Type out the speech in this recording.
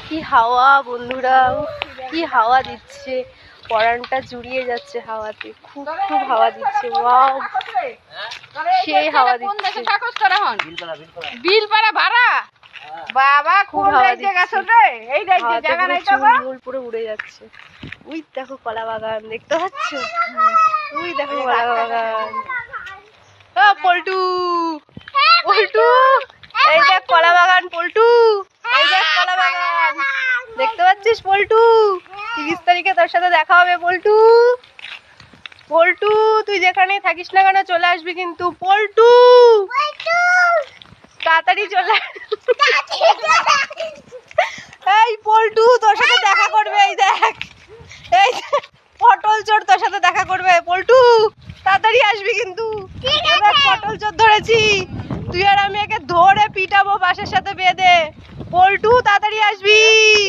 কি হাওয়া বন্ধুরা, কি হাওয়া দিচ্ছে, পরানটা জুড়িয়ে যাচ্ছে হাওয়াতে। খুব খুব হাওয়া দিচ্ছে, ওয়াও সেই হাওয়া দিচ্ছে। বিলপাড়া ভাড়া বাবা, খুব হাওয়া দিচ্ছে, চুল পুরো উড়ে যাচ্ছে। ওই দেখো কলা বাগান দেখতে পাচ্ছ, ওই দেখো কলা বাগান। পল্টু পল্টু এই দেখ কলা বাগান, পল্টু এই দেখ কলা বাগান দেখতে পাচ্ছিস পল্টু? 30 তারিখে তোর সাথে দেখা হবে পল্টু। পল্টু তুই যেখানে থাকিস না কেন চলে আসবি কিন্তু। পল্টু তাড়াতাড়ি চলে এই পল্টু তোর সাথে দেখা করবে, এই দেখ এই পটল চোর তোর সাথে দেখা করবে। পল্টু তাড়াতাড়ি আসবি কিন্তু, পটল চোর ধরেছি, তুই আর আমি একে ধরে পিটাবো বাঁশের সাথে বেঁধে। পল্টু তাড়াতাড়ি আসবি।